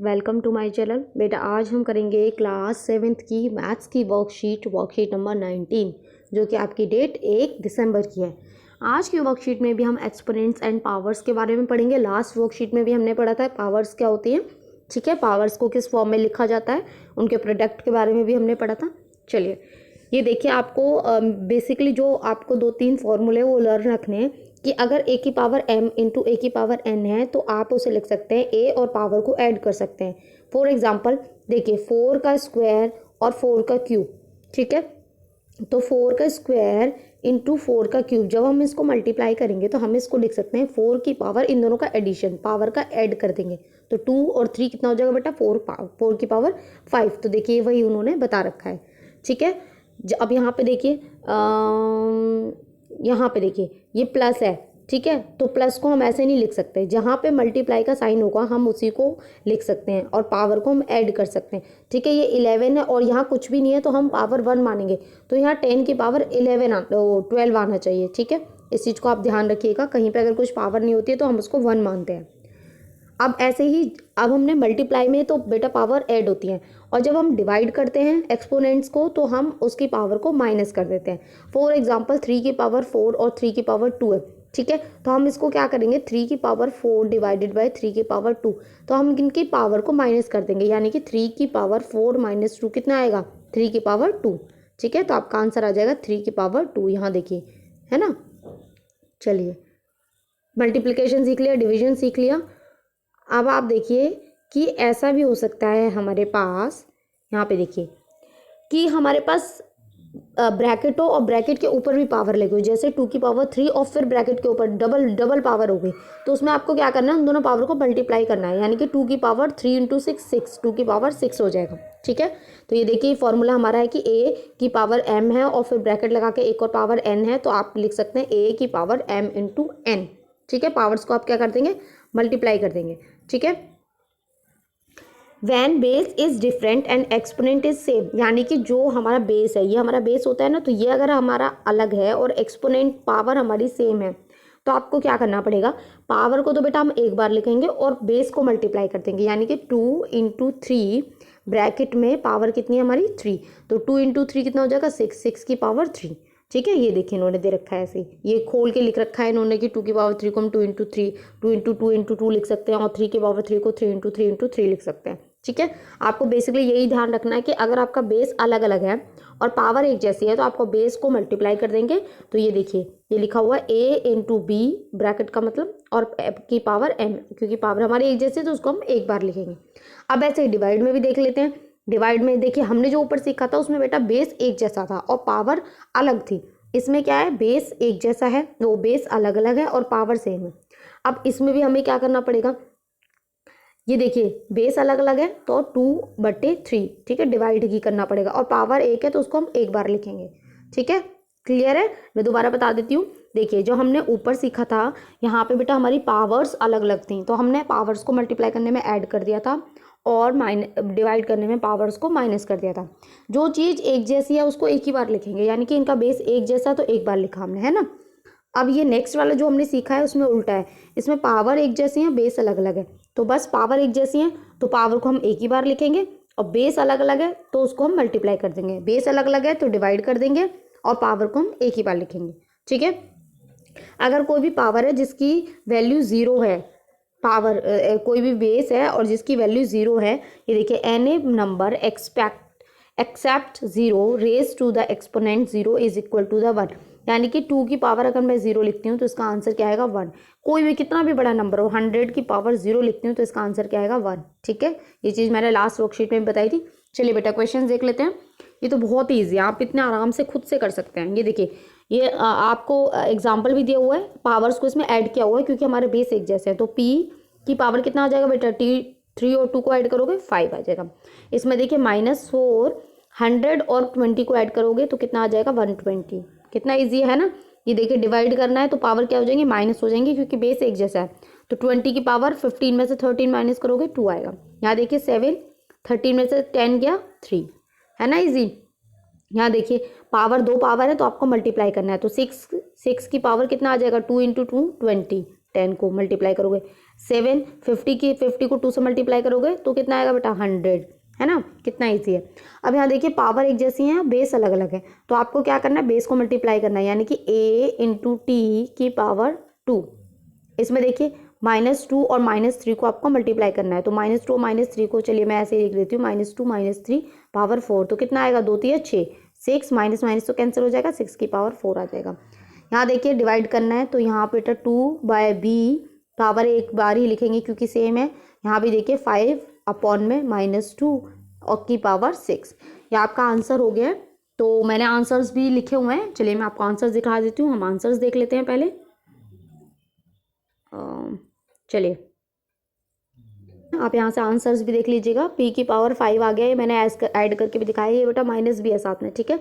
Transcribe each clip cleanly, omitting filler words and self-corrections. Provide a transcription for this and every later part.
Welcome to my channel. बेटा आज हम करेंगे क्लास 7th की मैथ्स की वर्कशीट नंबर 19 जो कि आपकी डेट 1 दिसंबर की है। आज की वर्कशीट में भी हम एक्सपोनेंट्स एंड पावर्स के बारे में पढ़ेंगे। लास्ट वर्कशीट में भी हमने पढ़ा था पावर्स क्या होती हैं, ठीक है, पावर्स को किस फॉर्म में लिखा जाता है, उनके प्रोडक्ट के बारे में भी हमने पढ़ा था। चलिए ये देखिए, आपको बेसिकली जो आपको 2-3 फॉर्मूले वो लर्न रखने हैं कि अगर ए की पावर m इंटू ए की पावर n है तो आप उसे लिख सकते हैं a और पावर को ऐड कर सकते हैं। फॉर एग्जांपल देखिए 4 का स्क्वायर और 4 का क्यूब, ठीक है, तो 4 का स्क्वायर इंटू 4 का क्यूब जब हम इसको मल्टीप्लाई करेंगे तो हम इसको लिख सकते हैं 4 की पावर, इन दोनों का एडिशन, पावर का ऐड कर देंगे तो 2 और 3 कितना हो जाएगा बेटा 4 की पावर 5। तो देखिए वही उन्होंने बता रखा है, ठीक है। अब यहाँ पे देखिए यहाँ पे देखिए ये प्लस है, ठीक है, तो प्लस को हम ऐसे नहीं लिख सकते, जहाँ पे मल्टीप्लाई का साइन होगा हम उसी को लिख सकते हैं और पावर को हम ऐड कर सकते हैं, ठीक है। ये 11 है और यहाँ कुछ भी नहीं है तो हम पावर 1 मानेंगे, तो यहाँ 10 की पावर 12 आना चाहिए, ठीक है। इस चीज़ को आप ध्यान रखिएगा, कहीं पर अगर कुछ पावर नहीं होती है तो हम उसको 1 मानते हैं। अब ऐसे ही अब हमने मल्टीप्लाई में तो बेटा पावर ऐड होती है और जब हम डिवाइड करते हैं एक्सपोनेंट्स को तो हम उसकी पावर को माइनस कर देते हैं। फॉर एग्जांपल 3 की पावर 4 और 3 की पावर 2 है, ठीक है, तो हम इसको क्या करेंगे 3 की पावर 4 डिवाइडेड बाय 3 की पावर 2, तो हम इनकी पावर को माइनस कर देंगे, यानी कि 3 की पावर 4 माइनस 2 कितना आएगा 3 की पावर 2, ठीक है। तो आपका आंसर आ जाएगा 3 की पावर 2, यहाँ देखिए है ना। चलिए मल्टीप्लिकेशन सीख लिया, डिविजन सीख लिया। अब आप देखिए कि ऐसा भी हो सकता है हमारे पास, यहाँ पे देखिए कि हमारे पास ब्रैकेट हो और ब्रैकेट के ऊपर भी पावर लगी हो, जैसे 2 की पावर 3 और फिर ब्रैकेट के ऊपर डबल पावर हो गई, तो उसमें आपको क्या करना है, उन दोनों पावर को मल्टीप्लाई करना है, यानी कि 2 की पावर 3 इंटू 6 2 की पावर 6 हो जाएगा, ठीक है। तो ये देखिए फॉर्मूला हमारा है कि a की पावर m है और फिर ब्रैकेट लगा के एक और पावर n है, तो आप लिख सकते हैं a की पावर m इंटू n, ठीक है। पावर्स को आप क्या कर देंगे मल्टीप्लाई कर देंगे, ठीक है। When base is different and exponent is same, यानी कि जो हमारा बेस है, ये हमारा बेस होता है ना, तो ये अगर हमारा अलग है और एक्सपोनेंट पावर हमारी सेम है तो आपको क्या करना पड़ेगा, पावर को तो बेटा हम एक बार लिखेंगे और बेस को मल्टीप्लाई कर देंगे, यानी कि 2 इंटू 3 ब्रैकेट में पावर कितनी है हमारी 3, तो 2 इंटू 3 कितना हो जाएगा 6 की पावर 3, ठीक है। ये देखिए इन्होंने दे रखा है, ऐसे ये खोल के लिख रखा है इन्होंने कि 2 की पावर 3 को हम 2 इंटू 3 2 इंटू 2 लिख सकते हैं और 3 की पावर 3 को 3 इंटू 3 लिख सकते हैं, ठीक है। आपको बेसिकली यही ध्यान रखना है कि अगर आपका बेस अलग अलग है और पावर एक जैसी है तो आपको बेस को मल्टीप्लाई कर देंगे। तो ये देखिए ये लिखा हुआ है a इंटू बी ब्रैकेट का मतलब और की पावर m, क्योंकि पावर हमारी एक जैसी है तो उसको हम एक बार लिखेंगे। अब ऐसे डिवाइड में भी देख लेते हैं। डिवाइड में देखिए हमने जो ऊपर सीखा था उसमें बेटा बेस एक जैसा था और पावर अलग थी, इसमें क्या है बेस एक जैसा है, वो बेस अलग अलग है और पावर सेम है। अब इसमें भी हमें क्या करना पड़ेगा, ये देखिए बेस अलग अलग है तो 2/3, ठीक है, डिवाइड ही करना पड़ेगा और पावर एक है तो उसको हम एक बार लिखेंगे, ठीक है। क्लियर है, मैं दोबारा बता देती हूँ। देखिए जो हमने ऊपर सीखा था यहाँ पे बेटा हमारी पावर्स अलग अलग थी, तो हमने पावर्स को मल्टीप्लाई करने में ऐड कर दिया था और डिवाइड करने में पावर्स को माइनस कर दिया था। जो चीज़ एक जैसी है उसको एक ही बार लिखेंगे, यानी कि इनका बेस एक जैसा तो एक बार लिखा हमने, है ना। अब ये नेक्स्ट वाला जो हमने सीखा है उसमें उल्टा है, इसमें पावर एक जैसी है बेस अलग अलग है, तो बस पावर एक जैसी है तो पावर को हम एक ही बार लिखेंगे और बेस अलग अलग है तो उसको हम मल्टीप्लाई कर देंगे, बेस अलग अलग है तो डिवाइड कर देंगे और पावर को हम एक ही बार लिखेंगे, ठीक है। अगर कोई भी पावर है जिसकी वैल्यू 0 है, पावर कोई भी बेस है और जिसकी वैल्यू 0 है, ये देखिए any number except 0 raise to the exponent 0 is equal to the 1, यानी कि 2 की पावर अगर मैं 0 लिखती हूँ तो इसका आंसर क्या आएगा 1। कोई भी कितना भी बड़ा नंबर हो, 100 की पावर 0 लिखती हूँ तो इसका आंसर क्या आएगा 1, ठीक है। ये चीज़ मैंने लास्ट वर्कशीट में बताई थी। चलिए बेटा क्वेश्चन देख लेते हैं। ये तो बहुत ईजी है, आप इतने आराम से खुद से कर सकते हैं। ये देखिए ये आपको एग्जाम्पल भी दिया हुआ है, पावर्स को इसमें ऐड किया हुआ है क्योंकि हमारे बेस एक जैसे हैं, तो p की पावर कितना आ जाएगा बेटा 3 और 2 को ऐड करोगे 5 आ जाएगा। इसमें देखिए -4 100 और 20 को ऐड करोगे तो कितना आ जाएगा 120, कितना इजी है ना। ये देखिए डिवाइड करना है तो पावर क्या हो जाएंगे माइनस हो जाएंगे क्योंकि बेस एक जैसा है, तो 20 की पावर 15 में से 13 माइनस करोगे 2 आएगा। यहाँ देखिए 7 13 में से 10 गया 3, है ना इजी। यहाँ देखिए पावर 2 पावर है तो आपको मल्टीप्लाई करना है, तो 6 की पावर कितना आ जाएगा 2 इंटू 2 20, 10 को मल्टीप्लाई करोगे 7, 50 को 2 से मल्टीप्लाई करोगे तो कितना आएगा बेटा 100, है ना। कितना ईजी है। अब यहाँ देखिए पावर एक जैसी है, बेस अलग अलग है, तो आपको क्या करना है, बेस को मल्टीप्लाई करना है, यानी कि a इंटू टी की पावर 2। इसमें देखिए -2 और -3 को आपको मल्टीप्लाई करना है, तो -2 और -3 को चलिए मैं ऐसे लिख देती हूँ, -2 -3 पावर 4, तो कितना आएगा 2 3 6, 6 माइनस माइनस तो कैंसिल हो जाएगा, 6 की पावर 4 आ जाएगा। यहाँ देखिए डिवाइड करना है, तो यहाँ पे 2/b पावर एक बार ही लिखेंगे क्योंकि सेम है। यहाँ भी देखिए 5/-2 और की पावर 6, ये आपका आंसर हो गया है। तो मैंने आंसर्स भी लिखे हुए हैं, चलिए मैं आपको आंसर्स दिखा देती हूँ। हम आंसर्स देख लेते हैं पहले। चलिए आप यहाँ से आंसर्स भी देख लीजिएगा। p की पावर 5 आ गया है, मैंने ऐड करके भी दिखाया, ये बेटा माइनस भी है साथ में, ठीक है।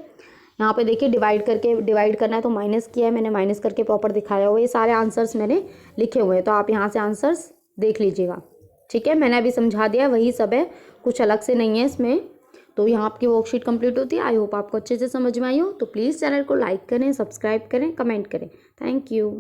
यहाँ पे देखिए डिवाइड करना है तो माइनस किया है मैंने, माइनस करके प्रॉपर दिखाया हुआ। ये सारे आंसर्स मैंने लिखे हुए हैं, तो आप यहाँ से आंसर्स देख लीजिएगा, ठीक है। मैंने अभी समझा दिया, वही सब है, कुछ अलग से नहीं है इसमें। तो यहाँ आपकी वर्कशीट कंप्लीट होती है। आई होप आपको अच्छे से समझ में आई हो। तो प्लीज़ चैनल को लाइक करें, सब्सक्राइब करें, कमेंट करें। Thank you.